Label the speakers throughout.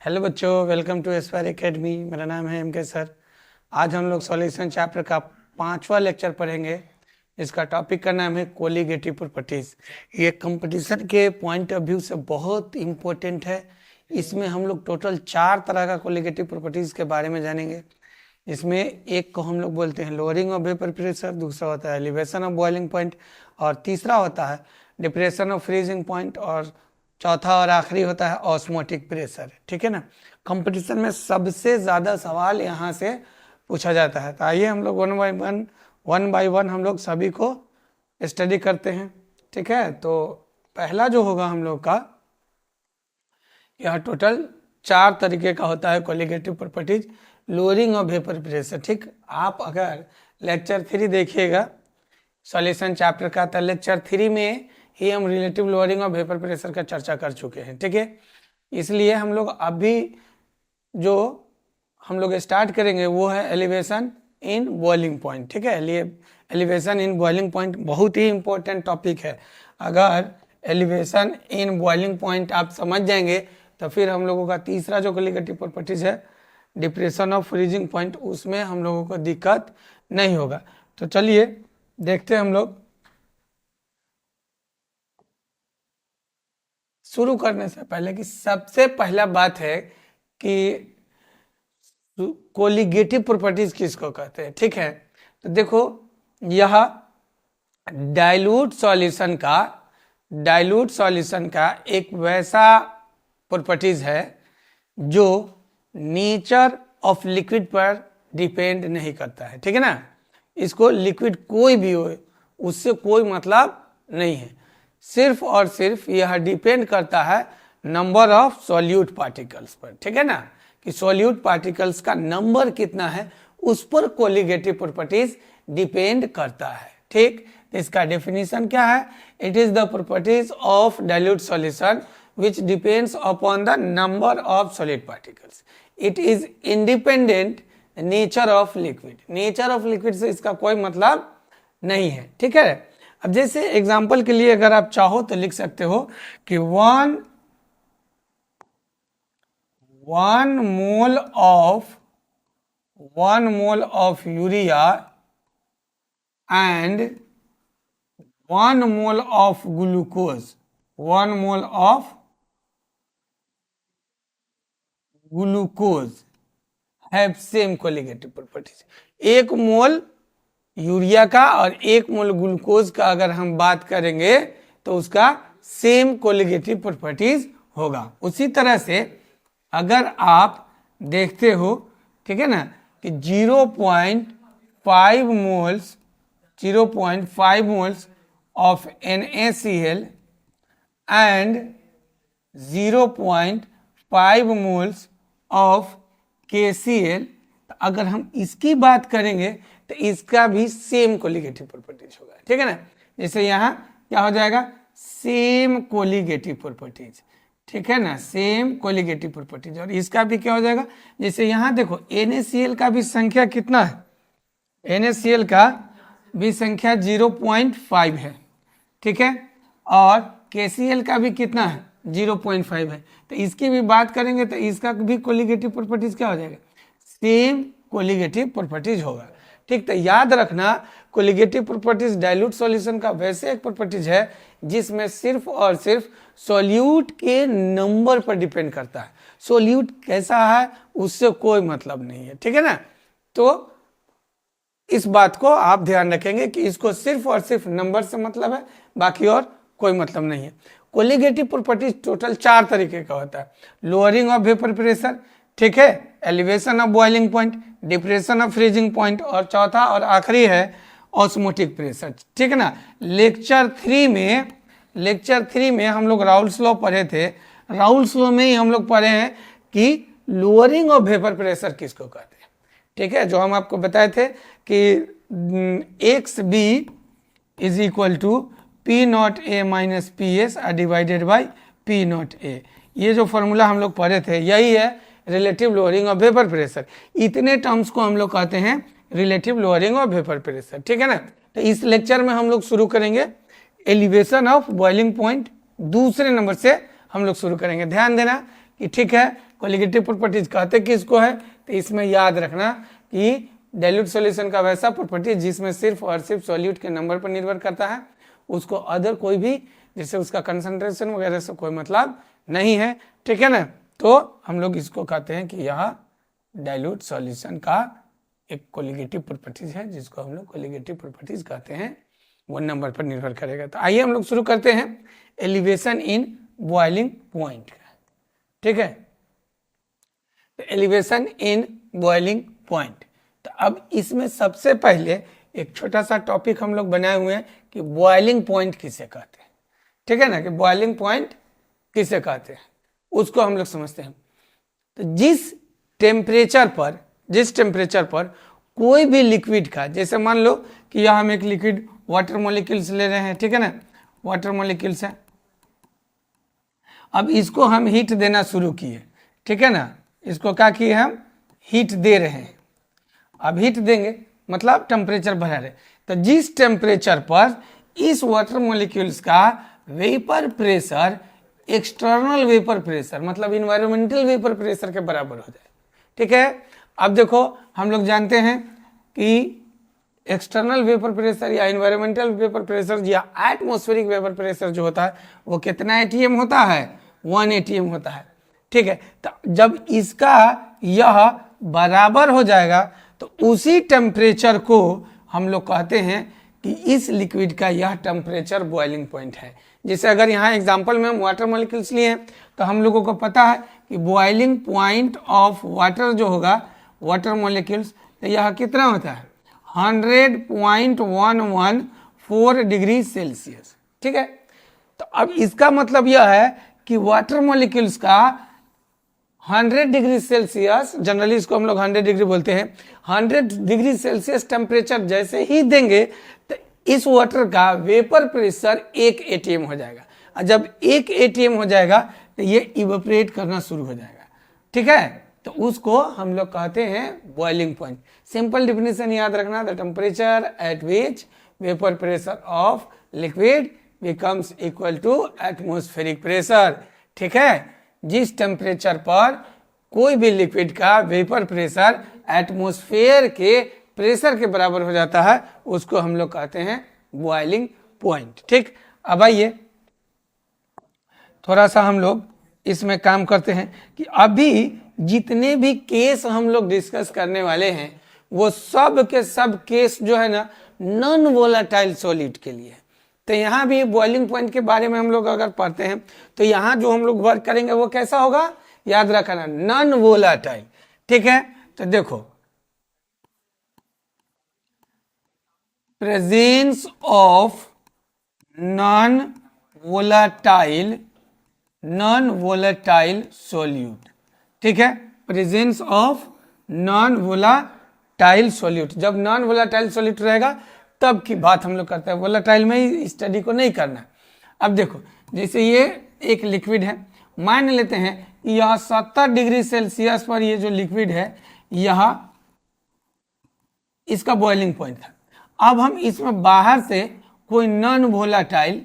Speaker 1: Hello बच्चों, welcome to Aspire academy. मेरा नाम है एम के सर। आज हम लोग सॉल्यूशन चैप्टर का 5वां लेक्चर पढ़ेंगे। इसका टॉपिक का नाम है कोलिगेटिव प्रॉपर्टीज। ये कंपटीशन के पॉइंट ऑफ व्यू से बहुत इम्पोर्टेंट है। इसमें हम लोग टोटल 4 तरह का कोलिगेटिव प्रॉपर्टीज के बारे में जानेंगे। इसमें एक को हम लोग बोलते हैं लोअरिंग ऑफ वेपर प्रेशर, दूसरा होता है एलिवेशन ऑफ बॉइलिंग पॉइंट, और तीसरा होता है डिप्रेशन ऑफ फ्रीजिंग पॉइंट, और चौथा और आखिरी होता है ऑस्मोटिक प्रेशर। ठीक है ना। कंपटीशन में सबसे ज़्यादा सवाल यहाँ से पूछा जाता है। तो आइए हम लोग वन बाय वन हम लोग सभी को स्टडी करते हैं। ठीक है, तो पहला जो होगा हम लोग का, यह टोटल 4 तरीके का होता है colligative properties. Lowering of vapour pressure. ठीक, आप अगर लेक्चर 3 देखिएगा सॉल्यूशन चैप्टर का, तो लेक्चर 3 में ही हम relative lowering of vapour pressure का चर्चा कर चुके हैं। ठीक है, इसलिए हम लोग अभी जो हम लोग स्टार्ट करेंगे वो है एलिवेशन इन बॉइलिंग पॉइंट। ठीक है, एलिवेशन इन बॉइलिंग पॉइंट बहुत ही इंपॉर्टेंट टॉपिक है। अगर एलिवेशन इन बॉइलिंग पॉइंट आप समझ जाएंगे तो फिर हम लोगों का तीसरा जो कोलिगेटिव प्रॉपर्टीज है डिप्रेशन ऑफ फ्रीजिंग पॉइंट, उसमें हम लोगों को दिक्कत नहीं होगा। तो चलिए देखते हैं हम लोग। शुरू करने से पहले कि सबसे पहला बात है कि कोलिगेटिव प्रॉपर्टीज किसको कहते हैं। ठीक है, तो देखो यह डाइल्यूट सॉल्यूशन का एक वैसा प्रॉपर्टीज है जो नेचर ऑफ लिक्विड पर डिपेंड नहीं करता है। ठीक है ना, इसको लिक्विड कोई भी हो उससे कोई मतलब नहीं है। सिर्फ और सिर्फ यह डिपेंड करता है नंबर ऑफ सॉल्यूट पार्टिकल्स पर। ठीक है ना, कि सॉल्यूट पार्टिकल्स का नंबर कितना है उस पर कोलिगेटिव प्रॉपर्टीज डिपेंड करता है। ठीक, इसका डेफिनेशन क्या है? It is the properties of dilute solution which depends upon the number of solid particles. It is independent nature of liquid. Nature of liquid से इसका कोई मतलब नहीं है। ठीक है, अब जैसे एग्जांपल के लिए अगर आप चाहो तो लिख सकते हो कि one mole of urea and 1 mole of glucose, 1 mole of glucose have same colligative properties. 1 mole urea का और 1 मोल ग्लूकोज का अगर हम बात करेंगे तो उसका सेम कोलिगेटिव प्रॉपर्टीज होगा। उसी तरह से अगर आप देखते हो, ठीक है ना, कि 0.5 moles of NaCl and 0.5 moles of KCl, अगर हम इसकी बात करेंगे तो इसका भी सेम कोलिगेटिव प्रॉपर्टीज होगा। ठीक है ना, जैसे यहाँ क्या हो जाएगा, सेम कोलिगेटिव प्रॉपर्टीज। ठीक है ना, सेम कोलिगेटिव प्रॉपर्टीज। और इसका भी क्या हो जाएगा, जैसे यहाँ देखो NaCl का भी संख्या कितना है, NaCl का भी संख्या 0.5 है। ठीक है, और KCl का भी कितना है, 0.5 है। तो इसकी भी बात करेंगे तो इसका भी कोलिगेटिव प्रॉपर्टीज क्या हो जाएगा, सेम कोलिगेटिव प्रॉपर्टीज होगा। ठीक, तो याद रखना कोलिगेटिव प्रॉपर्टीज डाइल्यूट सॉल्यूशन का वैसे एक प्रॉपर्टीज है जिसमें सिर्फ और सिर्फ सॉल्यूट के नंबर पर डिपेंड करता है। सॉल्यूट कैसा है उससे कोई मतलब नहीं है। ठीक है ना, तो इस बात को आप ध्यान रखेंगे कि इसको सिर्फ और सिर्फ नंबर से मतलब है, बाकी और कोई मतलब नहीं है। कोलिगेटिव प्रॉपर्टीज टोटल 4 तरीके का होता है। लोअरिंग ऑफ वेपर प्रेशर, ठीक है, elevation of boiling point, depression of freezing point, और चौथा और आखिरी है ऑस्मोटिक प्रेशर। ठीक है ना, लेक्चर 3 में हम लोग राउल्स लॉ पढ़े थे। राउल्स लॉ में ही हम लोग पढ़े हैं कि लोअरिंग ऑफ वेपर प्रेशर किसको कहते हैं। ठीक है, जो हम आपको बताए थे कि XB is equal to P0A minus PS divided by P0A। ये जो फॉर्मूला हम लोग पढ़े थे यही है relative lowering of vapour pressure. इतने टर्म्स को हम लोग कहते हैं relative lowering of vapour pressure. ठीक है ना, तो इस लेक्चर में हम लोग शुरू करेंगे एलिवेशन ऑफ बॉइलिंग पॉइंट, दूसरे नंबर से हम लोग शुरू करेंगे। ध्यान देना कि ठीक है, कोलिगेटिव प्रॉपर्टीज कहते किसको है, तो इसमें याद रखना कि डाइल्यूट सॉल्यूशन का वैसा प्रॉपर्टी जिसमें सिर्फ और सिर्फ सॉल्यूट के नंबर पर निर्भर करता है, उसको अदर कोई भी जैसे उसका कंसंट्रेशन वगैरह से कोई मतलब नहीं है, ठीक है ना। तो हम लोग इसको कहते हैं कि यह डाइल्यूट सॉल्यूशन का एक कोलिगेटिव प्रॉपर्टीज है, जिसको हम लोग कोलिगेटिव प्रॉपर्टीज कहते हैं, वो नंबर पर निर्भर करेगा। तो आइए हम लोग शुरू करते हैं एलिवेशन इन बॉइलिंग पॉइंट, ठीक है। तो एलिवेशन इन बॉइलिंग पॉइंट, तो अब इसमें सबसे पहले एक छोटा सा टॉपिक हम लोग बनाए हुए हैं कि बॉइलिंग पॉइंट किसे कहते हैं, ठीक है ना, कि बॉइलिंग पॉइंट किसे कहते हैं उसको हम लोग समझते हैं। तो जिस टेम्परेचर पर कोई भी लिक्विड का, जैसे मान लो कि यह हम एक लिक्विड वाटर मॉलिक्यूल्स ले रहे हैं, ठीक है ना, वाटर मॉलिक्यूल्स है, अब इसको हम हीट देना शुरू किए, ठीक है ना, इसको क्या किए हम हीट दे रहे हैं। अब हीट देंगे मतलब टेम्परेचर बढ़ा रहे, तो जिस टेम्परेचर पर इस वाटर मॉलिक्यूल्स का vapour pressure external vapour pressure मतलब इन्वायरमेंटल वेपर प्रेशर के बराबर हो जाए, ठीक है। अब देखो हम लोग जानते हैं कि एक्सटर्नल वेपर प्रेशर या इन्वायरमेंटल वेपर प्रेशर या एटमॉस्फेरिक वेपर प्रेशर जो होता है वो कितना एटीएम होता है, 1 एटीएम होता है, ठीक है। तो जब इसका यह बराबर हो जाएगा तो उसी टेम्परेचर को हम लोग कहते हैं कि इस लिक्विड का यह टेम्परेचर बॉइलिंग पॉइंट है। जैसे अगर यहाँ एग्जांपल में हम वाटर मॉलिक्यूल्स लिए हैं तो हम लोगों को पता है कि बॉइलिंग पॉइंट ऑफ वाटर जो होगा वाटर मॉलिक्यूल्स, तो यह कितना होता है 100.114 डिग्री सेल्सियस, ठीक है। तो अब इसका मतलब यह है कि वाटर मॉलिक्यूल्स का 100 डिग्री सेल्सियस, जनरली इसको हम लोग 100 डिग्री बोलते हैं, 100 डिग्री सेल्सियस टेम्परेचर जैसे ही देंगे तो इस वाटर का वेपर प्रेशर 1 एटीएम हो जाएगा, और जब 1 एटीएम हो जाएगा तो ये इवेपोरेट करना शुरू हो जाएगा, ठीक है। तो उसको हम लोग कहते हैं बॉइलिंग पॉइंट। सिंपल डिफिनेशन याद रखना, the temperature at which vapour pressure of liquid becomes equal to atmospheric pressure, ठीक है। जिस टेम्परेचर पर कोई भी लिक्विड का वेपर प्रेशर एटमॉस्फेयर के प्रेशर के बराबर हो जाता है उसको हम लोग कहते हैं बॉइलिंग पॉइंट, ठीक। अब आइए थोड़ा सा हम लोग इसमें काम करते हैं कि अभी जितने भी केस हम लोग डिस्कस करने वाले हैं वो सब के सब केस जो है ना नॉन वोलेटाइल सॉलिड के लिए। तो यहाँ भी बॉइलिंग पॉइंट के बारे में हम लोग अगर पढ़ते हैं तो यहाँ जो हम लोग वर्क करेंगे वो कैसा होगा, याद रखना नॉन वोलेटाइल, ठीक है। तो देखो presence of non volatile solute, ठीक है, presence of non volatile solute. जब नॉन वोलेटाइल सॉल्यूट रहेगा तब की बात हम लोग करते हैं, वोलेटाइल में ही स्टडी को नहीं करना। अब देखो जैसे ये एक लिक्विड है, मान लेते हैं कि यह 70 डिग्री सेल्सियस पर ये जो लिक्विड है यह इसका बॉइलिंग पॉइंट था। अब हम इसमें बाहर से कोई नॉन वोलेटाइल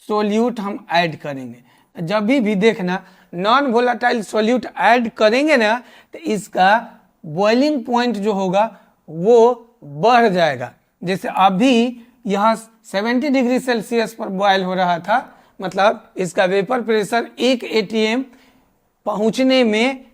Speaker 1: सोल्यूट हम ऐड करेंगे। जब भी देखना नॉन वोलेटाइल सोल्यूट ऐड करेंगे ना तो इसका बॉइलिंग पॉइंट जो होगा वो बढ़ जाएगा। जैसे अभी यह 70 डिग्री सेल्सियस पर बॉयल हो रहा था, मतलब इसका वेपर प्रेशर 1 एटीएम पहुंचने में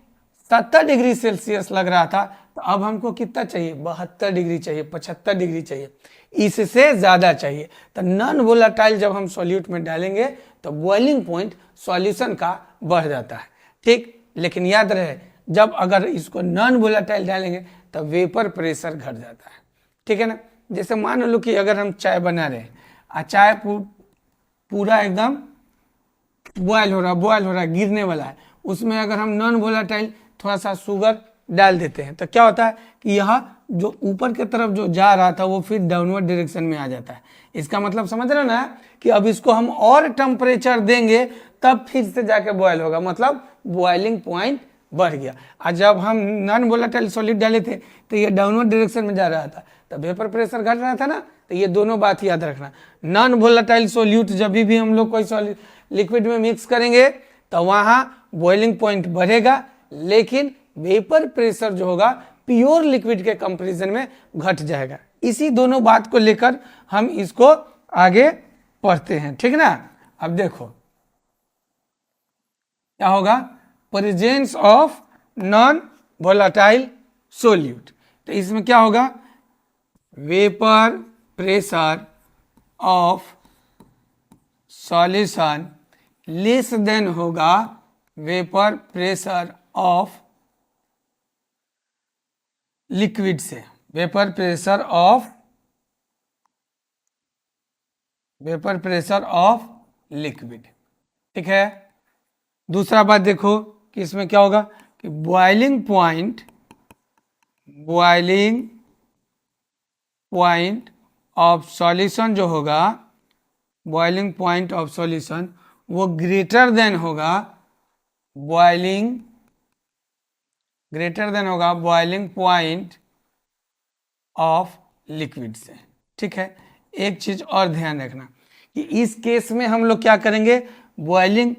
Speaker 1: 70 डिग्री सेल्सियस लग रहा था, तो अब हमको कितना चाहिए 72 डिग्री चाहिए, 75 डिग्री चाहिए, इससे ज़्यादा चाहिए। तो नॉन वोलेटाइल जब हम सॉल्यूट में डालेंगे तो बॉइलिंग पॉइंट सॉल्यूशन का बढ़ जाता है, ठीक। लेकिन याद रहे जब अगर इसको नॉन वोलेटाइल डालेंगे तो वेपर प्रेशर घट जाता है, ठीक है ना। जैसे मान लो कि अगर हम चाय बना रहे हैं और चाय पूरा एकदम बॉयल हो रहा है गिरने वाला है, उसमें अगर हम नॉन वोलेटाइल थोड़ा सा शुगर डाल देते हैं तो क्या होता है कि यह जो ऊपर की तरफ जो जा रहा था वो फिर डाउनवर्ड डायरेक्शन में आ जाता है। इसका मतलब समझ रहे हो ना कि अब इसको हम और टेम्परेचर देंगे तब फिर से जाके बॉयल होगा, मतलब बॉइलिंग पॉइंट बढ़ गया। और जब हम नॉन वोलेटाइल सॉलिड डाले थे तो ये डाउनवर्ड डायरेक्शन में जा रहा था, तो वेपर प्रेशर घट रहा था ना। तो ये दोनों बात याद रखना, नॉन वोलेटाइल सॉल्यूट जब भी हम लोग कोई लिक्विड में मिक्स करेंगे तो वहां बॉइलिंग पॉइंट बढ़ेगा, लेकिन वेपर प्रेशर जो होगा प्योर लिक्विड के कंपैरिजन में घट जाएगा। इसी दोनों बात को लेकर हम इसको आगे पढ़ते हैं, ठीक ना। अब देखो क्या होगा, presence of non volatile solute, तो इसमें क्या होगा, vapour pressure of solution less than होगा वेपर प्रेशर ऑफ लिक्विड से, वेपर प्रेशर ऑफ लिक्विड, ठीक है। दूसरा बात देखो कि इसमें क्या होगा कि बॉइलिंग पॉइंट ऑफ सॉल्यूशन जो होगा, बॉइलिंग पॉइंट ऑफ सॉल्यूशन वो ग्रेटर देन होगा बॉइलिंग पॉइंट ऑफ लिक्विड से, ठीक है। एक चीज और ध्यान रखना कि इस केस में हम लोग क्या करेंगे, बॉइलिंग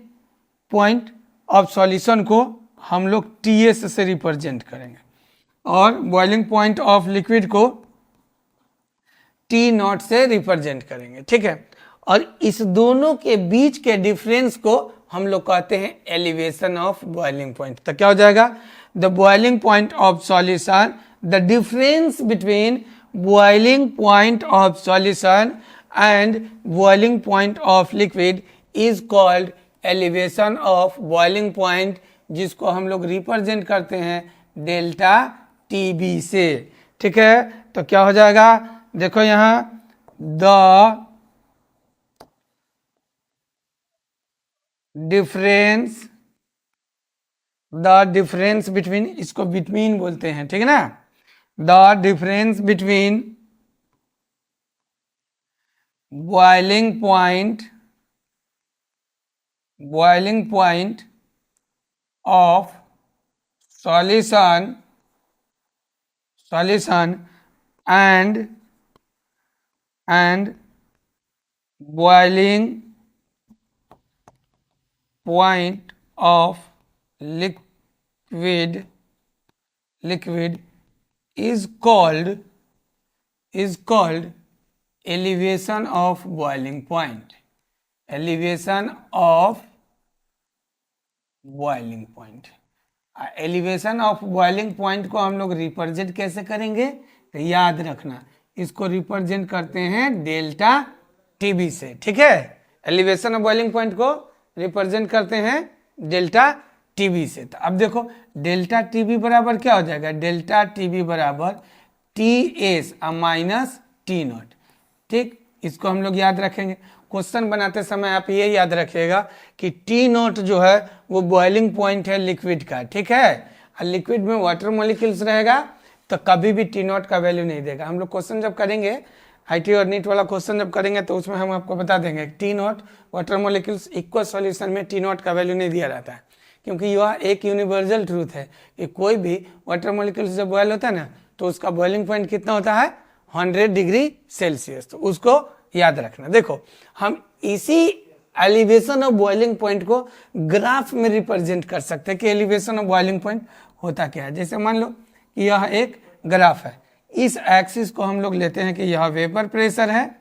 Speaker 1: पॉइंट ऑफ सॉल्यूशन को हम लोग TS से रिप्रेजेंट करेंगे और बॉइलिंग पॉइंट ऑफ लिक्विड को T0 से रिप्रेजेंट करेंगे, ठीक है। और इस दोनों के बीच के डिफरेंस को हम लोग कहते हैं एलिवेशन ऑफ बॉइलिंग पॉइंट। तो क्या हो जाएगा, the boiling point of solution, the difference between boiling point of solution and boiling point of liquid is called elevation of boiling point, जिसको हम लोग रिप्रेजेंट करते हैं डेल्टा TB से, ठीक है। तो क्या हो जाएगा, देखो यहां द डिफरेंस बिटवीन, इसको बिटवीन बोलते हैं, ठीक है ना, the difference between boiling point of solution and boiling point of liquid is called elevation of boiling point, elevation of boiling point। Elevation of boiling point को हम लोग रिप्रेजेंट कैसे करेंगे, तो याद रखना इसको रिप्रेजेंट करते हैं डेल्टा TB से, ठीक है। एलिवेशन ऑफ बॉइलिंग पॉइंट को रिप्रेजेंट करते हैं डेल्टा TB से। तो अब देखो डेल्टा TB बराबर क्या हो जाएगा, डेल्टा TB बराबर TS माइनस T0, ठीक। इसको हम लोग याद रखेंगे, क्वेश्चन बनाते समय आप ये याद रखिएगा कि T0 जो है वो बॉइलिंग पॉइंट है लिक्विड का, ठीक है। और लिक्विड में वाटर मॉलिक्यूल्स रहेगा तो कभी भी T0 का वैल्यू नहीं देगा। हम लोग क्वेश्चन जब करेंगे IT और नीट वाला क्वेश्चन जब करेंगे तो उसमें हम आपको बता देंगे T0 water molecules equal solution में T0 का वैल्यू नहीं दिया रहता है, क्योंकि यह एक यूनिवर्सल ट्रूथ है कि कोई भी वाटर मॉलिक्यूल्स जब बॉयल होता है ना तो उसका बॉइलिंग पॉइंट कितना होता है, 100 डिग्री सेल्सियस। तो उसको याद रखना। देखो हम इसी एलिवेशन ऑफ बॉइलिंग पॉइंट को ग्राफ में रिप्रेजेंट कर सकते हैं कि एलिवेशन ऑफ बॉइलिंग पॉइंट होता क्या है। जैसे मान लो कि यह एक ग्राफ है, इस एक्सिस को हम लोग लेते हैं कि यह वेपर प्रेशर है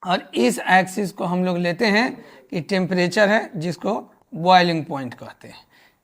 Speaker 1: और इस एक्सिस को हम लोग लेते हैं कि टेम्परेचर है, जिसको बॉइलिंग पॉइंट कहते हैं,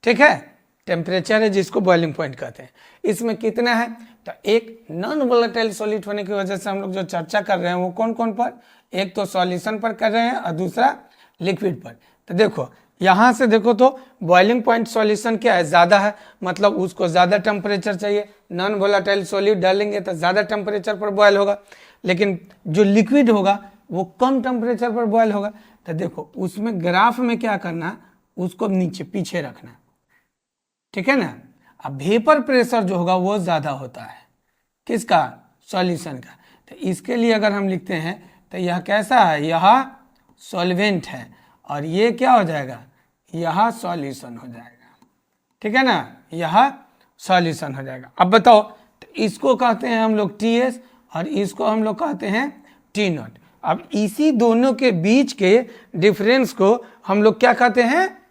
Speaker 1: ठीक है। टेम्परेचर है जिसको बॉइलिंग पॉइंट कहते हैं। इसमें कितना है, तो एक नॉन वोलेटाइल सॉलिड होने की वजह से हम लोग जो चर्चा कर रहे हैं वो कौन कौन पर, एक तो सॉल्यूशन पर कर रहे हैं और दूसरा लिक्विड पर। तो देखो यहाँ से देखो तो बॉइलिंग पॉइंट सॉल्यूशन क्या है, ज़्यादा है, मतलब उसको ज़्यादा टेम्परेचर चाहिए। नॉन वोलेटाइल सॉलिड डालेंगे तो ज़्यादा टेम्परेचर पर बॉयल होगा, लेकिन जो लिक्विड होगा वो कम टेम्परेचर पर बॉयल होगा। तो देखो उसमें ग्राफ में क्या करना, उसको नीचे पीछे रखना, ठीक है ना। अब वेपर प्रेशर जो होगा वो ज़्यादा होता है, किसका, सॉल्यूशन का। तो इसके लिए अगर हम लिखते हैं तो यह कैसा है, यह सॉल्वेंट है और ये क्या हो जाएगा, यह सॉल्यूशन हो जाएगा, ठीक है ना, यह सॉल्यूशन हो जाएगा। अब बताओ, तो इसको कहते हैं हम लोग TS और इसको हम लोग कहते हैं T0। अब इसी दोनों के बीच के डिफरेंस को हम लोग क्या कहते हैं,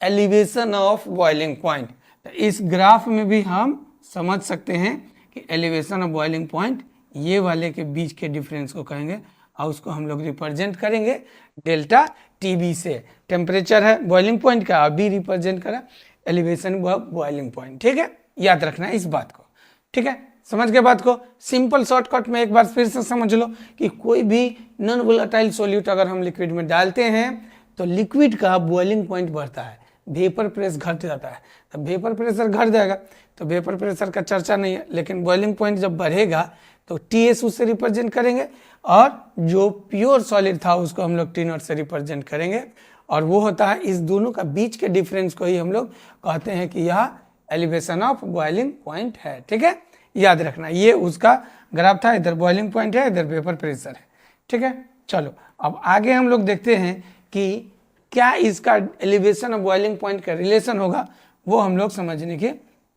Speaker 1: एलिवेशन ऑफ बॉइलिंग पॉइंट। तो इस ग्राफ में भी हम समझ सकते हैं कि एलिवेशन ऑफ बॉइलिंग पॉइंट ये वाले के बीच के डिफरेंस को कहेंगे और उसको हम लोग रिप्रेजेंट करेंगे डेल्टा टीबी से। टेम्परेचर है बॉइलिंग पॉइंट का, अभी रिप्रेजेंट करा एलिवेशन बॉइलिंग पॉइंट। ठीक है, याद रखना है इस बात को। ठीक है, समझ के बात को। सिंपल शॉर्टकट में एक बार फिर से समझ लो कि कोई भी नॉन वोलेटाइल सॉल्यूट अगर हम लिक्विड में डालते हैं तो लिक्विड का बॉइलिंग पॉइंट बढ़ता है, वेपर प्रेस घट जाता है। तो वेपर प्रेशर घट जाएगा तो वेपर प्रेशर का चर्चा नहीं है, लेकिन बॉइलिंग पॉइंट जब बढ़ेगा तो टीएस उससे रिप्रेजेंट करेंगे और जो प्योर सॉलिड था उसको हम लोग टी नॉट से रिप्रेजेंट करेंगे। और वो होता है इस दोनों का बीच के डिफरेंस को ही हम लोग कहते हैं कि यह एलिवेशन ऑफ बॉइलिंग पॉइंट है। ठीक है, याद रखना, ये उसका ग्राफ था, इधर बॉइलिंग पॉइंट है, इधर वेपर प्रेशर है। ठीक है, चलो अब आगे हम लोग देखते हैं कि क्या इसका एलिवेशन ऑफ बॉइलिंग पॉइंट का रिलेशन होगा, वो हम लोग समझने की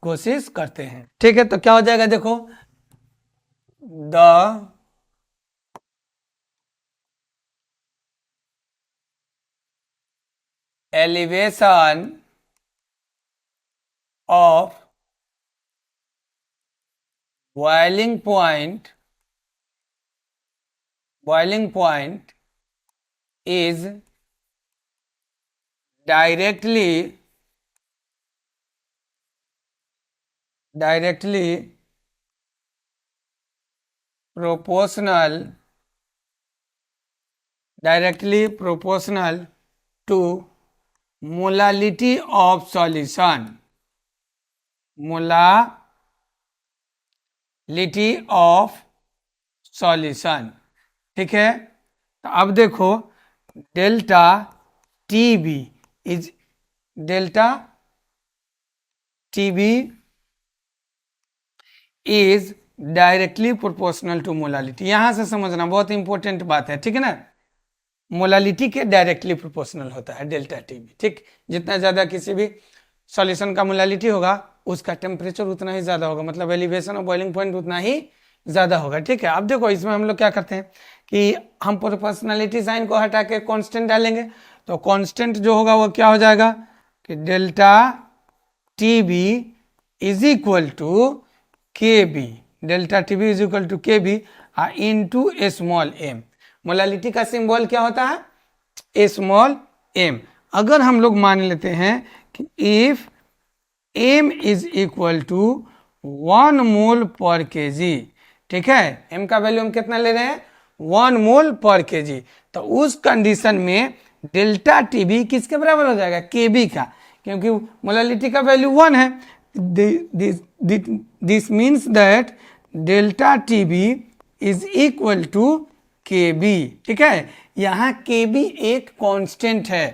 Speaker 1: कोशिश करते हैं। ठीक है, तो क्या हो जाएगा, देखो the elevation of boiling point is directly proportional to molality of solution, ठीक है, तो अब देखो delta T B is directly proportional to molality. यहां से समझना बहुत इंपॉर्टेंट बात है। ठीक है ना, मोलालिटी के डायरेक्टली प्रोपोर्शनल होता है डेल्टा टीबी। ठीक, जितना ज़्यादा किसी भी सॉल्यूशन का मोलालिटी होगा उसका टेम्परेचर उतना ही ज़्यादा होगा, मतलब एलिवेशन ऑफ बॉइलिंग पॉइंट उतना ही ज़्यादा होगा। ठीक है, अब देखो इसमें हम लोग क्या करते हैं कि हम प्रोपोर्शनलिटी साइन को हटा के कांस्टेंट डालेंगे। तो कांस्टेंट जो होगा वो क्या हो जाएगा कि delta T B is equal to K B, delta T B is equal to K B into small M. Molality का सिंबल क्या होता है, स्मॉल एम। अगर हम लोग मान लेते हैं कि if M is equal to 1 mole per K G, ठीक है, एम का वैल्यू हम कितना ले रहे हैं 1 मोल पर केजी, तो उस कंडीशन में डेल्टा टीबी किसके बराबर हो जाएगा, केबी का, क्योंकि मोलालिटी का वैल्यू 1 है। This means that delta T B is equal to K B. ठीक है, यहाँ केबी एक कांस्टेंट है,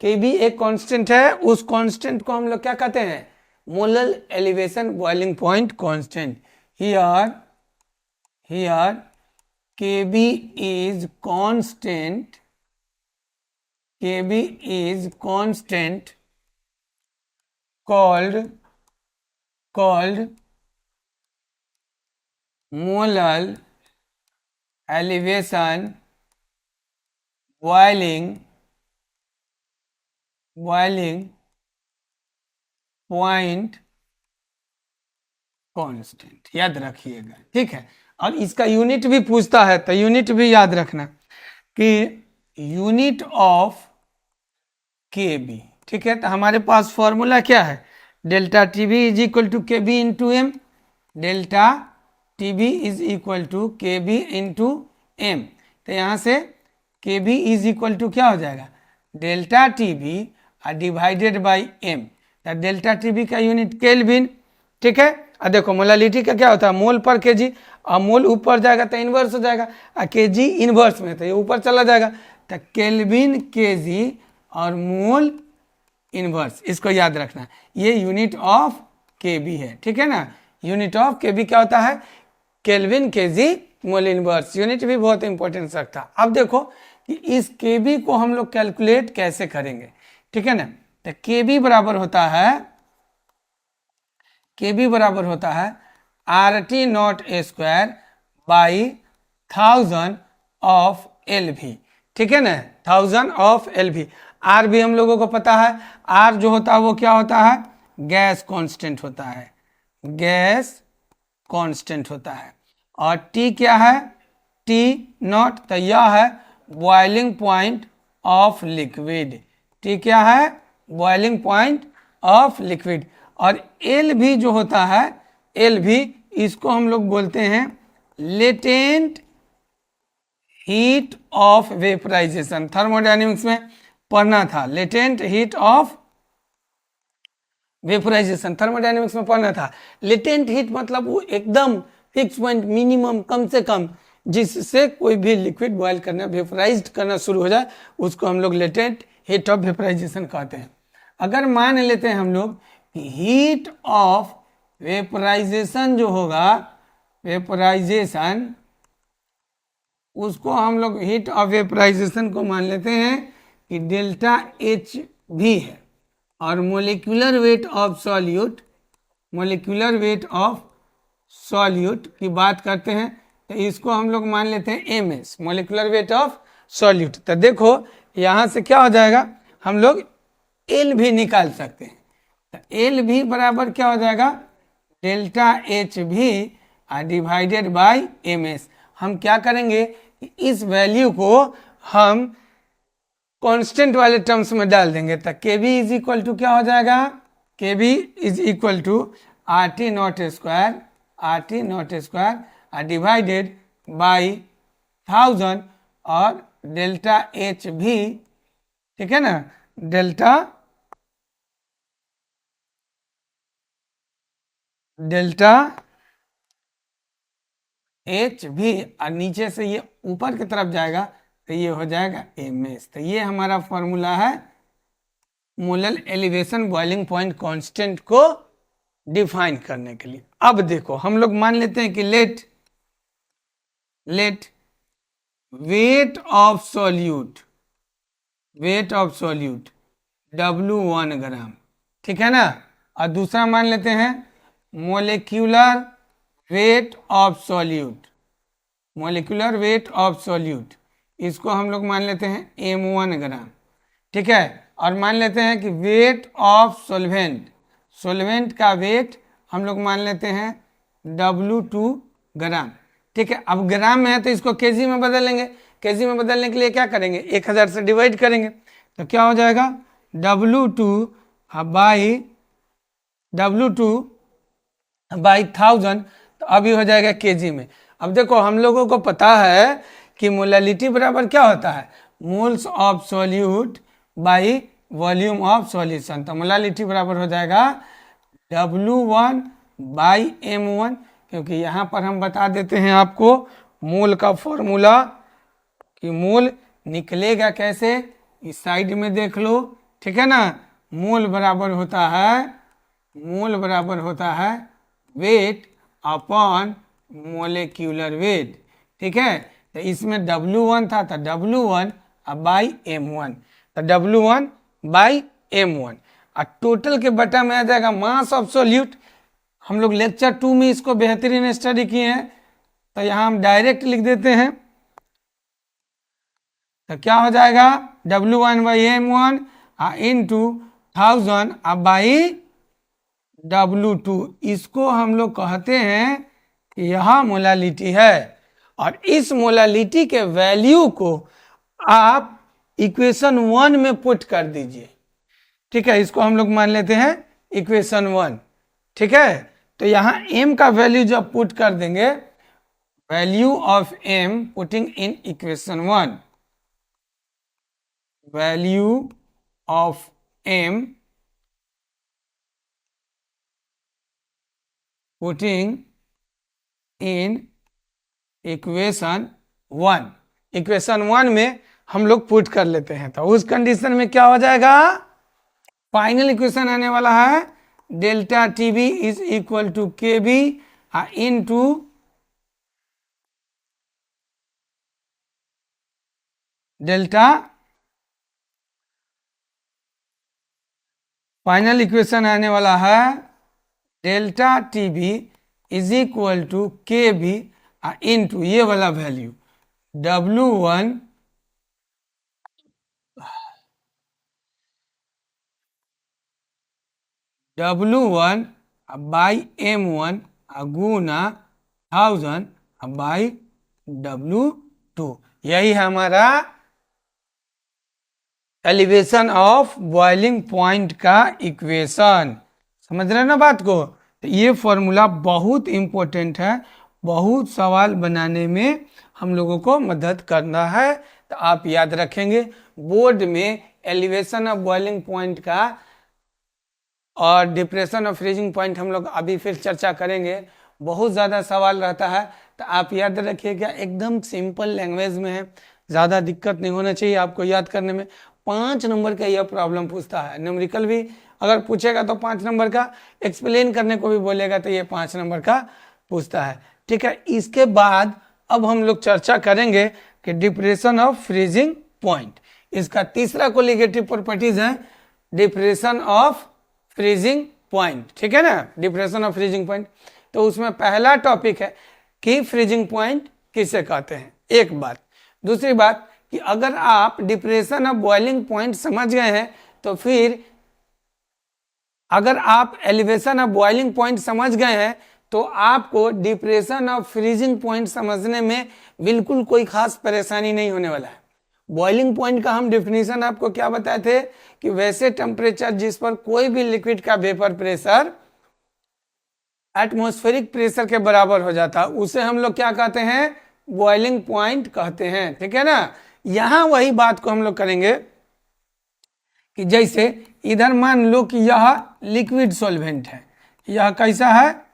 Speaker 1: केबी एक कांस्टेंट है, उस कांस्टेंट को हम लोग क्या कहते हैं, molal elevation boiling point constant. Here KB is constant, KB is constant called molar elevation boiling point constant, याद रखिएगा। ठीक है, और इसका यूनिट भी पूछता है तो यूनिट भी याद रखना कि यूनिट ऑफ के बी। ठीक है, तो हमारे पास फॉर्मूला क्या है, delta T B is equal to K B into M, delta T B is equal to K B into M. तो यहाँ से के बी इज इक्वल टू क्या हो जाएगा, delta T B divided by M. तो डेल्टा टी बी का unit kelvin. ठीक है, और देखो मोलालिटी का क्या होता है, मोल पर केजी, और मोल ऊपर जाएगा तो इन्वर्स हो जाएगा, और केजी इन्वर्स में तो ये ऊपर चला जाएगा, तो केल्विन केजी और मोल इनवर्स, इसको याद रखना, ये यूनिट ऑफ केबी है। ठीक है ना, यूनिट ऑफ केबी क्या होता है, kelvin KG mole inverse. Unit भी बहुत इंपॉर्टेंस रखता है। अब देखो कि इस केबी को हम लोग कैलकुलेट कैसे करेंगे। ठीक है ना, तो केबी बराबर होता है are T naught a square by 1000 of L भी, ठीक है ना, 1000 ऑफ एल भी। आर भी हम लोगों को पता है, आर जो होता है वो क्या होता है, गैस कांस्टेंट होता है, गैस कांस्टेंट होता है। और टी क्या है, टी नॉट, तो यह है boiling point of liquid. T क्या है, बॉइलिंग पॉइंट ऑफ लिक्विड। और एल भी जो होता है, एल भी, इसको हम लोग बोलते हैं latent heat of vaporization. Thermodynamics में पढ़ना था, latent heat of vaporization thermodynamics में पढ़ना था। लेटेंट हीट मतलब वो एकदम फिक्स पॉइंट, मिनिमम, कम से कम, जिससे कोई भी लिक्विड बॉयल करना, वेपराइज्ड करना शुरू हो जाए, उसको हम लोग लेटेंट हीट ऑफ वेपराइजेशन कहते हैं। अगर मान लेते हैं हम लोग कि हीट ऑफ वेपराइजेशन जो होगा, वेपराइजेशन, उसको हम लोग हीट ऑफ वेपराइजेशन को मान लेते हैं कि डेल्टा एच भी है। और molecular weight of solute, molecular weight of solute की बात करते हैं तो इसको हम लोग मान लेते हैं M S, molecular weight of solute. तो देखो यहाँ से क्या हो जाएगा, हम लोग एल भी निकाल सकते हैं। तो एल भी बराबर क्या हो जाएगा, डेल्टा एच भी डिवाइडेड बाय एम एस। हम क्या करेंगे, इस वैल्यू को हम कांस्टेंट वाले टर्म्स में डाल देंगे। तो के बी इज इक्वल टू क्या हो जाएगा, K B is equal to R T naught square, R T naught square divided by 1000 और डेल्टा एच भी, ठीक है ना, डेल्टा एच भी, और नीचे से ये ऊपर की तरफ जाएगा तो ये हो जाएगा एम एस। तो ये हमारा फॉर्मूला है molar elevation boiling point constant को डिफाइन करने के लिए। अब देखो हम लोग मान लेते हैं कि let weight of solute, weight of solute W1 gram, ठीक है ना। और दूसरा मान लेते हैं molecular weight of solute, molecular weight of solute, इसको हम लोग मान लेते हैं M1 ग्राम, ठीक है। और मान लेते हैं कि वेट ऑफ सोल्वेंट, सोल्वेंट का वेट हम लोग मान लेते हैं W2 ग्राम, ठीक है। अब ग्राम में है तो इसको केजी में बदल लेंगे। केजी में बदलने के लिए क्या करेंगे, 1000 से डिवाइड करेंगे तो क्या हो जाएगा, W2 बाई 1000, तो अभी हो जाएगा केजी में। अब देखो हम लोगों को पता है कि मोलालिटी बराबर क्या होता है, moles of solute by volume of solution. तो मोलालिटी बराबर हो जाएगा W1 बाई M1, क्योंकि यहाँ पर हम बता देते हैं आपको मोल का फॉर्मूला कि मोल निकलेगा कैसे, इस साइड में देख लो, ठीक है ना। मोल बराबर होता है, मोल बराबर होता है वेट अपॉन मोलिक्यूलर वेट, ठीक है। तो इसमें W1 था तो W1 बाई M1, तो W1 बाई M1, और टोटल के बटा में आ जाएगा मास ऑफ सॉल्यूट। हम लोग लेक्चर 2 में इसको बेहतरीन स्टडी किए हैं, तो यहाँ हम डायरेक्ट लिख देते हैं। तो क्या हो जाएगा, W1 by M1 into 1000 by W2, इसको हम लोग कहते हैं कि यह मोलालिटी है। और इस मोलालिटी के वैल्यू को आप इक्वेशन 1 में पुट कर दीजिए, ठीक है। इसको हम लोग मान लेते हैं इक्वेशन 1, ठीक है। तो यहाँ m का वैल्यू जब पुट कर देंगे, value of m putting in equation 1, value of m putting in equation 1, equation 1 में हम लोग पुट कर लेते हैं। तो उस कंडीशन में क्या हो जाएगा, फाइनल इक्वेशन आने वाला है delta T B is equal to K B into delta, final equation आने वाला है delta T B is equal to K B into ये वाला value W1 W1 by M1 गुना 1000 बाई W2। यही है हमारा एलिवेशन ऑफ बॉइलिंग पॉइंट का इक्वेशन। समझ रहे हैं ना बात को? तो ये फॉर्मूला बहुत इंपॉर्टेंट है, बहुत सवाल बनाने में हम लोगों को मदद करना है। तो आप याद रखेंगे, बोर्ड में एलिवेशन ऑफ बॉइलिंग पॉइंट का और डिप्रेशन ऑफ फ्रीजिंग पॉइंट हम लोग अभी फिर चर्चा करेंगे। बहुत ज़्यादा सवाल रहता है, तो आप याद रखिएगा, एकदम सिंपल लैंग्वेज में है, ज़्यादा दिक्कत नहीं होना चाहिए आपको याद करने में। 5 नंबर का यह प्रॉब्लम पूछता है, न्यूमेरिकल भी अगर पूछेगा तो 5 नंबर का, एक्सप्लेन करने को भी बोलेगा तो ये 5 नंबर का पूछता है। ठीक है, इसके बाद अब हम लोग चर्चा करेंगे कि डिप्रेशन ऑफ फ्रीजिंग पॉइंट, इसका तीसरा कोलिगेटिव प्रॉपर्टीज है डिप्रेशन ऑफ फ्रीजिंग पॉइंट। ठीक है ना, डिप्रेशन ऑफ फ्रीजिंग पॉइंट। तो उसमें पहला टॉपिक है कि फ्रीजिंग पॉइंट किसे कहते हैं, एक बात। दूसरी बात कि अगर आप डिप्रेशन ऑफ बॉइलिंग पॉइंट समझ गए हैं तो फिर अगर आप एलिवेशन ऑफ बॉइलिंग पॉइंट समझ गए हैं तो आपको डिप्रेशन ऑफ फ्रीजिंग पॉइंट समझने में बिल्कुल कोई खास परेशानी नहीं होने वाला है। बॉइलिंग पॉइंट का हम डिफिनीशन आपको क्या बताए थे कि वैसे टेम्परेचर जिस पर कोई भी लिक्विड का वेपर प्रेशर एटमॉस्फेरिक प्रेशर के बराबर हो जाता है, उसे हम लोग क्या कहते हैं, बॉइलिंग पॉइंट कहते हैं। ठीक है ना, यहां वही बात को हम लोग करेंगे कि जैसे इधर मान लो कि यह लिक्विड सॉल्वेंट है, यह कैसा है,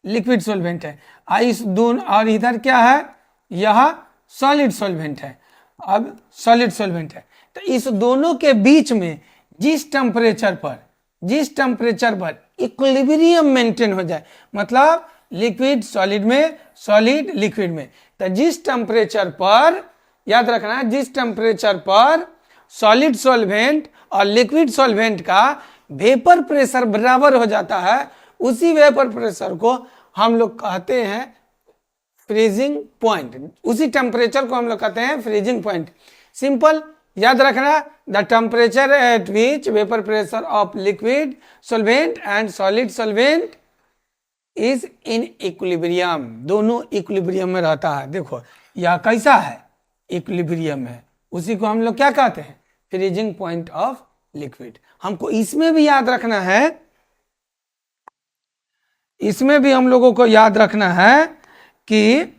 Speaker 1: लिक्विड सॉल्वेंट है, इस दोनों, और इधर क्या है, यह सॉलिड सॉल्वेंट है। अब सॉलिड सॉल्वेंट है तो इस दोनों के बीच में जिस टेम्परेचर पर इक्विलिब्रियम मेंटेन हो जाए, मतलब लिक्विड सॉलिड में, सॉलिड लिक्विड में, तो जिस टेम्परेचर पर, याद रखना, जिस टेम्परेचर पर सॉलिड सॉल्वेंट और लिक्विड सॉल्वेंट का वेपर प्रेशर बराबर हो जाता है, उसी वेपर प्रेशर को हम लोग कहते हैं फ्रीजिंग पॉइंट। उसी टेम्परेचर को हम लोग कहते हैं फ्रीजिंग पॉइंट। सिंपल, याद रखना, the temperature at which vapour pressure of liquid solvent and solid solvent is in equilibrium, दोनों इक्विलिब्रियम में रहता है। देखो यह कैसा है, इक्विलिब्रियम है, उसी को हम लोग क्या कहते हैं, फ्रीजिंग पॉइंट ऑफ लिक्विड। हमको इसमें भी याद रखना है, इसमें भी हम लोगों को याद रखना है कि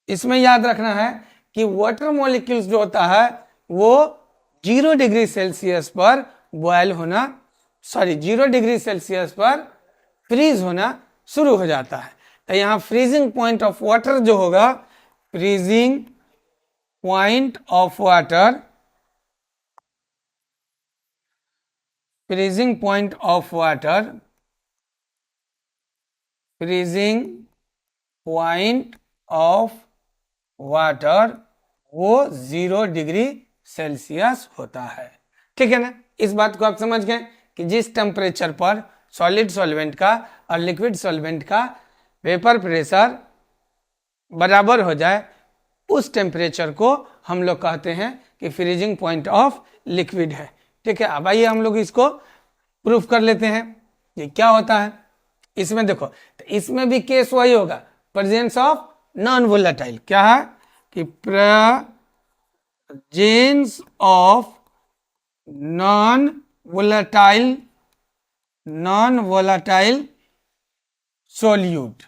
Speaker 1: इसमें याद रखना है कि वाटर मॉलिक्यूल्स जो होता है वो 0 डिग्री सेल्सियस पर बॉयल होना, 0 डिग्री सेल्सियस पर फ्रीज होना शुरू हो जाता है। तो यहाँ फ्रीजिंग पॉइंट ऑफ वाटर जो होगा, freezing point of water, freezing point of water, freezing point of water वो 0 डिग्री सेल्सियस होता है। ठीक है ना, इस बात को आप समझ गए कि जिस टेम्परेचर पर सॉलिड सॉल्वेंट का और लिक्विड सॉल्वेंट का वेपर प्रेशर बराबर हो जाए, उस टेम्परेचर को हम लोग कहते हैं कि फ्रीजिंग पॉइंट ऑफ लिक्विड है। ठीक है, अब आइए हम लोग इसको प्रूफ कर लेते हैं ये क्या होता है। इसमें देखो, तो इसमें भी केस वही होगा, प्रेजेंस ऑफ नॉन वोलेटाइल, क्या है कि presence of non volatile solute.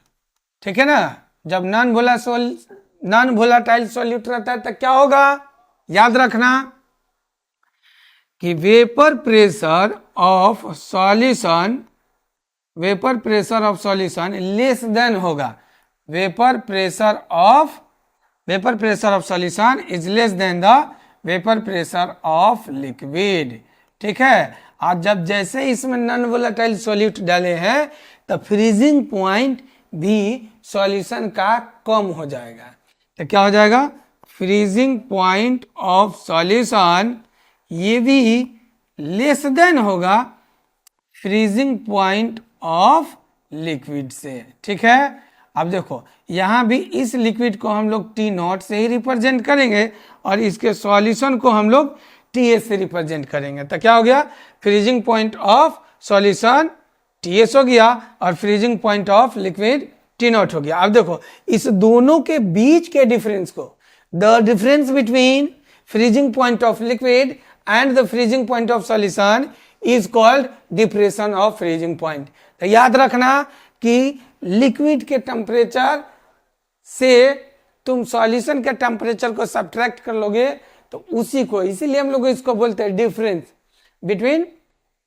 Speaker 1: ठीक है ना, जब नॉन वोलेटाइल सोल्यूट रहता है तो क्या होगा, याद रखना कि vapour pressure of solution less than होगा, vapour pressure of solution is less than the vapour pressure of liquid. ठीक है, और जब जैसे इसमें नॉन वोलेटाइल सॉल्यूट डाले हैं तो फ्रीजिंग पॉइंट भी सॉल्यूशन का कम हो जाएगा। तो क्या हो जाएगा, फ्रीजिंग पॉइंट ऑफ सॉल्यूशन ये भी लेस देन होगा फ्रीजिंग पॉइंट ऑफ लिक्विड से। ठीक है, अब देखो यहाँ भी इस लिक्विड को हम लोग टी नॉट से ही रिप्रेजेंट करेंगे और इसके सॉल्यूशन को हम लोग टी एस से रिप्रेजेंट करेंगे। तो क्या हो गया, freezing point of solution T S हो गया और freezing point of liquid T not हो गया। अब देखो इस दोनों के बीच के डिफरेंस को, the difference between freezing point of liquid and the freezing point of solution is called depression of freezing point. तो याद रखना कि लिक्विड के टेम्परेचर से तुम सॉल्यूशन के टेम्परेचर को सब्ट्रैक्ट कर लोगे तो उसी को, इसीलिए हम लोग इसको बोलते हैं difference between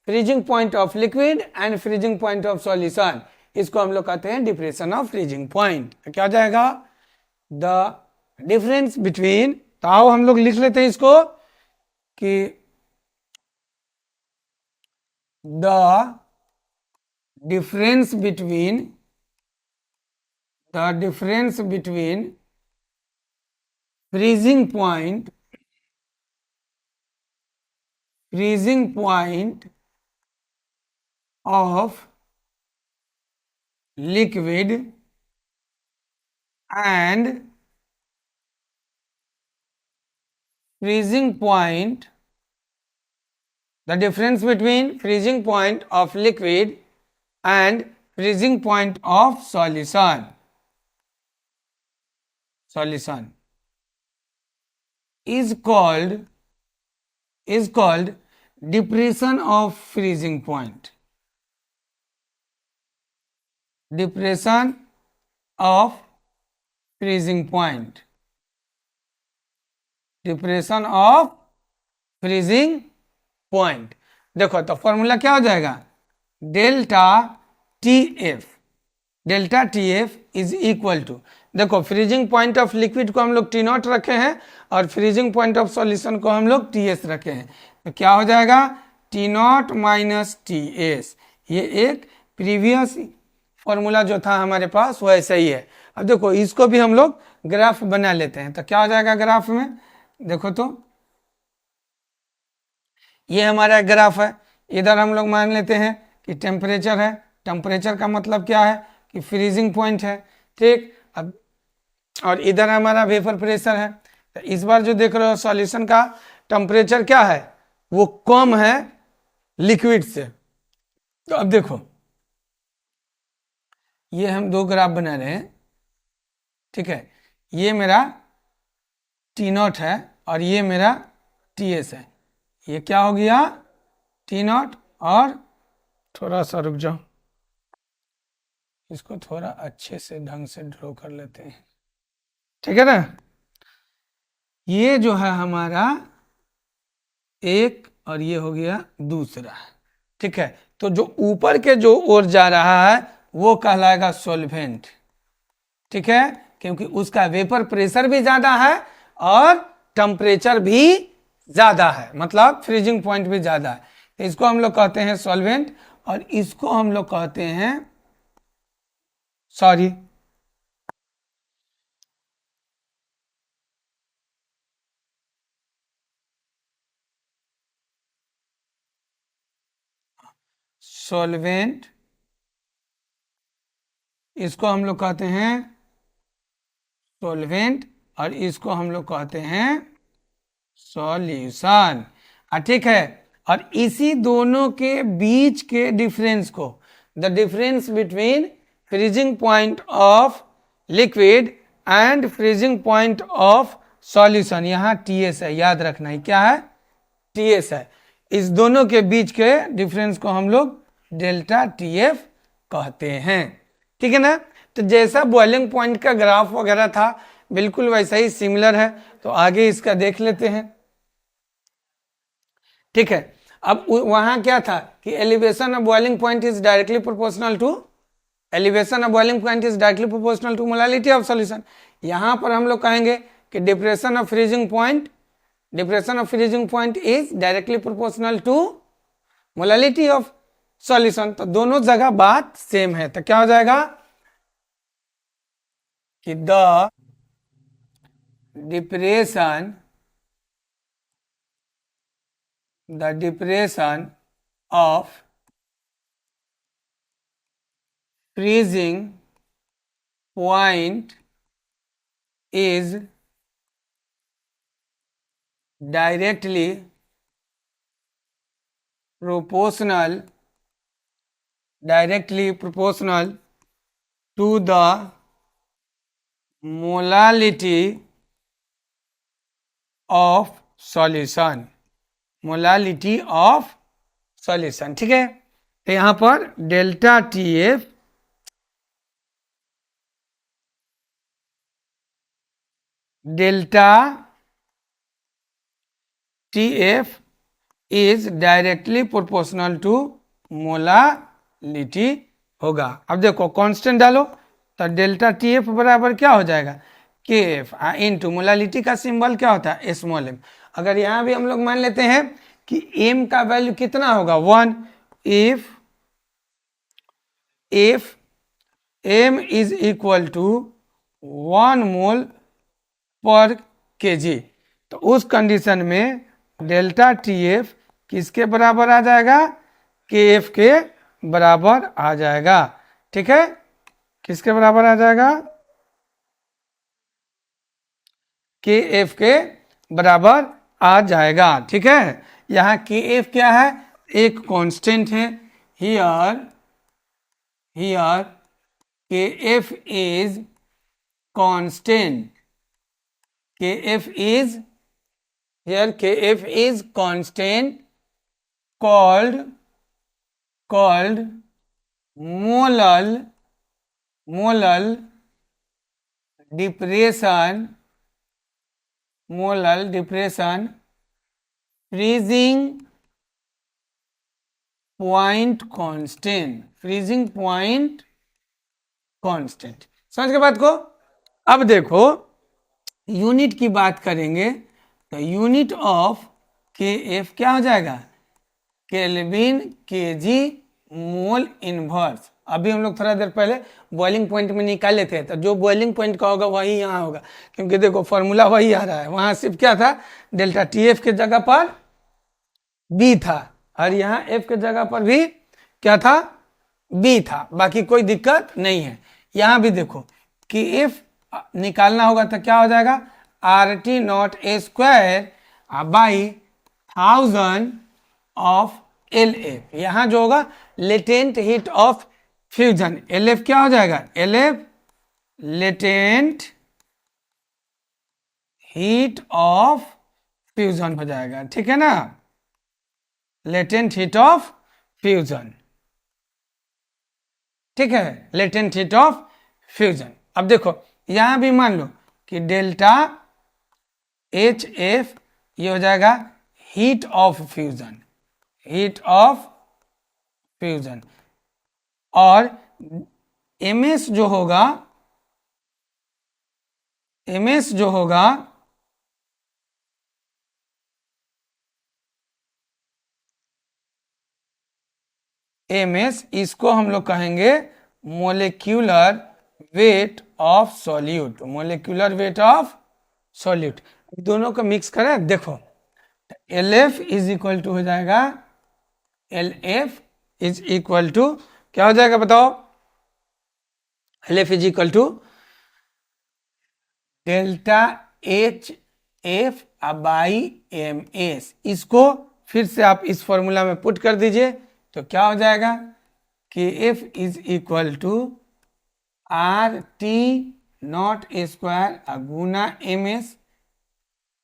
Speaker 1: freezing point of liquid and freezing point of solution, इसको हम लोग कहते हैं डिप्रेशन ऑफ फ्रीजिंग पॉइंट। क्या हो जाएगा, द डिफरेंस बिटवीन, तो आओ हम लोग लिख लेते हैं इसको कि the difference between freezing point of liquid and freezing point, the difference between freezing point of liquid and freezing point of solution is called depression of freezing point. Depression of freezing point. Depression of freezing point. देखो तो formula क्या हो जाएगा, delta T F, delta T F is equal to, देखो freezing point of liquid को हम लोग T not रखे हैं और फ्रीजिंग पॉइंट ऑफ सॉल्यूशन को हम लोग टी एस रखे हैं, तो क्या हो जाएगा T not minus T S. ये एक प्रीवियस फॉर्मूला जो था हमारे पास वो ऐसा ही है। अब देखो इसको भी हम लोग ग्राफ बना लेते हैं, तो क्या हो जाएगा ग्राफ में, देखो तो ये हमारा ग्राफ है, इधर हम लोग मान लेते हैं कि टेम्परेचर है, टेम्परेचर का मतलब क्या है कि फ्रीजिंग पॉइंट है, ठीक। अब और इधर हमारा वेपर प्रेशर है, तो इस बार जो देख रहे हो सॉल्यूशन का टेम्परेचर क्या है, वो कम है लिक्विड से। तो अब देखो ये हम दो ग्राफ बना रहे हैं, ठीक है, ये मेरा टी नॉट है और ये मेरा टी एस है। ये क्या हो गया टी नॉट, और थोड़ा सा रुक जाओ, इसको थोड़ा अच्छे से ढंग से ड्रॉ कर लेते हैं, ठीक है ना। ये जो है हमारा एक और ये हो गया दूसरा, ठीक है। तो जो ऊपर के जो ओर जा रहा है वो कहलाएगा सॉल्वेंट, ठीक है, क्योंकि उसका वेपर प्रेशर भी ज्यादा है और टेम्परेचर भी ज्यादा है, मतलब फ्रीजिंग पॉइंट भी ज्यादा है, तो इसको हम लोग कहते हैं सॉल्वेंट और इसको हम लोग कहते हैं सॉरी सॉल्वेंट, इसको हम लोग कहते हैं सॉल्वेंट और इसको हम लोग कहते हैं सॉल्यूशन, ठीक है। और इसी दोनों के बीच के डिफरेंस को, the difference between freezing point of liquid and freezing point of solution, यहाँ टी एस है, याद रखना है क्या है टी एस है, इस दोनों के बीच के डिफरेंस को हम लोग डेल्टा टी एफ कहते हैं, ठीक है ना। तो जैसा बॉइलिंग पॉइंट का ग्राफ वगैरह था बिल्कुल वैसा ही सिमिलर है, तो आगे इसका देख लेते हैं, ठीक है। अब वहां क्या था कि elevation of boiling point is directly proportional to, elevation of boiling point is directly proportional to molality of solution. यहां पर हम लोग कहेंगे कि depression of freezing point is directly proportional to molality of solution, तो दोनों जगह बात सेम है, तो क्या हो जाएगा कि the depression of freezing point is directly proportional to the molality of solution, ठीक है। तो यहां पर delta T F is directly proportional to molality होगा। अब देखो कांस्टेंट डालो तो डेल्टा टी एफ बराबर क्या हो जाएगा, के एफ इंटू मोलालिटी का सिंबल क्या होता है, स्मॉल एम। अगर यहाँ भी हम लोग मान लेते हैं कि एम का वैल्यू कितना होगा 1, if M is equal to 1 mole per K G, तो उस कंडीशन में डेल्टा टी एफ किसके बराबर आ जाएगा, के एफ के बराबर आ जाएगा। ठीक है, किसके बराबर आ जाएगा, के एफ के बराबर आ जाएगा। ठीक है, यहाँ के एफ क्या है, एक कांस्टेंट है। हियर के F is constant, kf is here kf is constant called molal depression freezing point constant। समझ के बात को। अब देखो यूनिट की बात करेंगे तो यूनिट ऑफ के एफ क्या हो जाएगा, केल्विन केजी मोल इनवर्स। अभी हम लोग थोड़ा देर पहले बॉइलिंग पॉइंट में निकाले थे, तो जो बॉइलिंग पॉइंट का होगा वही यहाँ होगा, क्योंकि देखो फॉर्मूला वही आ रहा है। वहां सिर्फ क्या था, डेल्टा टी एफ के जगह पर बी था, और यहाँ एफ के जगह पर भी क्या था, बी था। बाकी कोई दिक्कत नहीं है। यहाँ भी देखो कि एफ निकालना होगा तो क्या हो जाएगा, are T naught a square by 1000 of L F. यहां जो होगा latent heat of fusion, L F क्या हो जाएगा, L F latent heat of fusion हो जाएगा। ठीक है ना, लेटेंट हीट ऑफ फ्यूजन। ठीक है, लेटेंट हीट ऑफ फ्यूजन। अब देखो यहां भी मान लो कि डेल्टा एच एफ ये हो जाएगा हीट ऑफ फ्यूजन, और एम एस जो होगा एम एस, इसको हम लोग कहेंगे मोलिक्यूलर वेट ऑफ सॉल्यूट, दोनों को मिक्स करें। देखो L F is equal to हो जाएगा, L F is equal to क्या हो जाएगा बताओ, L F is equal to delta H F by M S. इसको फिर से आप इस फॉर्मूला में पुट कर दीजिए तो क्या हो जाएगा, K F is equal to R T naught a square गुना M S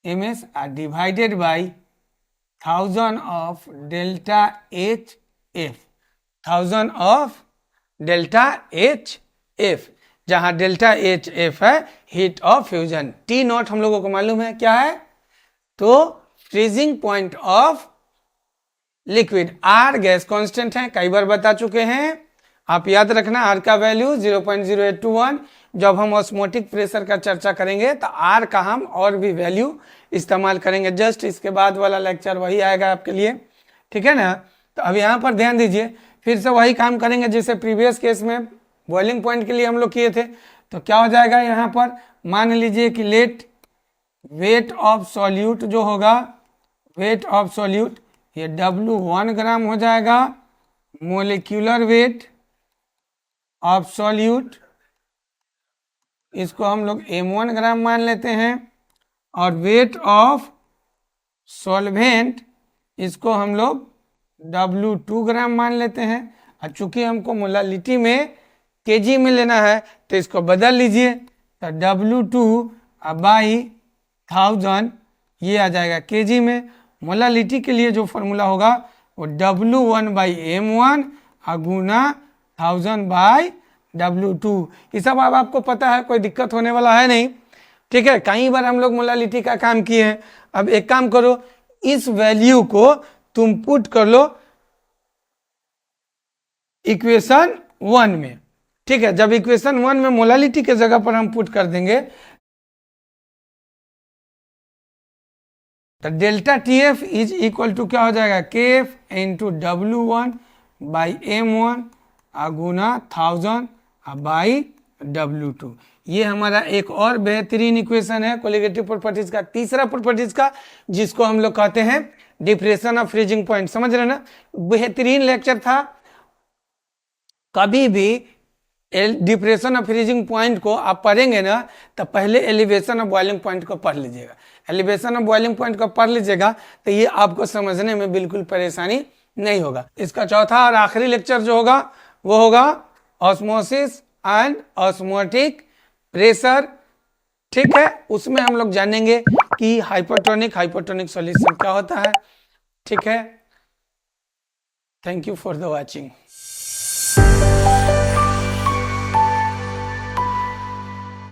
Speaker 1: divided by 1000 of delta H F, 1000 of delta H F, जहां डेल्टा एच एफ है heat of fusion, T naught हम लोगों को मालूम है क्या है, तो freezing point of liquid. R gas constant है, कई बार बता चुके हैं, आप याद रखना आर का वैल्यू 0.0821। जब हम ऑस्मोटिक प्रेशर का चर्चा करेंगे तो आर का हम और भी वैल्यू इस्तेमाल करेंगे, जस्ट इसके बाद वाला लेक्चर वही आएगा आपके लिए। ठीक है ना, तो अब यहाँ पर ध्यान दीजिए, फिर से वही काम करेंगे जैसे प्रीवियस केस में बॉइलिंग पॉइंट के लिए हम लोग किए थे। तो क्या हो जाएगा, यहाँ पर मान लीजिए कि लेट वेट ऑफ सॉल्यूट जो होगा, वेट ऑफ सॉल्यूट ये W 1 ग्राम हो जाएगा, मोलिक्यूलर वेट ऑफ सॉल्यूट इसको हम लोग m1 ग्राम मान लेते हैं, और वेट ऑफ सॉल्वेंट इसको हम लोग W2 ग्राम मान लेते हैं। और चूंकि हमको मोलालिटी में केजी में लेना है तो इसको बदल लीजिए, तो W2 बाई 1000 ये आ जाएगा केजी में। मोलालिटी के लिए जो फॉर्मूला होगा वो W1 बाई M1 गुना 1000 बाई W2। ये सब अब आपको पता है, कोई दिक्कत होने वाला है नहीं, ठीक है। कई बार हम लोग मोलालिटी का काम किए हैं। अब एक काम करो, इस वैल्यू को तुम पुट कर लो इक्वेशन 1 में, ठीक है। जब इक्वेशन 1 में मोलालिटी के जगह पर हम पुट कर देंगे तो delta TF is equal to क्या हो जाएगा, KF into W1 by M1 गुना 1000 बाई W2। ये हमारा एक और बेहतरीन इक्वेशन है कोलिगेटिव प्रॉपर्टीज का, तीसरा प्रॉपर्टीज का, जिसको हम लोग कहते हैं डिप्रेशन ऑफ फ्रीजिंग पॉइंट। समझ रहे ना, बेहतरीन लेक्चर था। कभी भी डिप्रेशन ऑफ फ्रीजिंग पॉइंट को आप पढ़ेंगे ना तो पहले एलिवेशन ऑफ बॉइलिंग पॉइंट को पढ़ लीजिएगा। एलिवेशन ऑफ बॉइलिंग पॉइंट को पढ़ लीजिएगा तो ये आपको समझने में बिल्कुल परेशानी नहीं होगा। इसका चौथा और आखिरी लेक्चर जो होगा वो होगा ऑस्मोसिस एंड ऑस्मोटिक प्रेशर, ठीक है। उसमें हम लोग जानेंगे कि हाइपोटोनिक सॉल्यूशन क्या होता है, ठीक है। Thank you for the watching.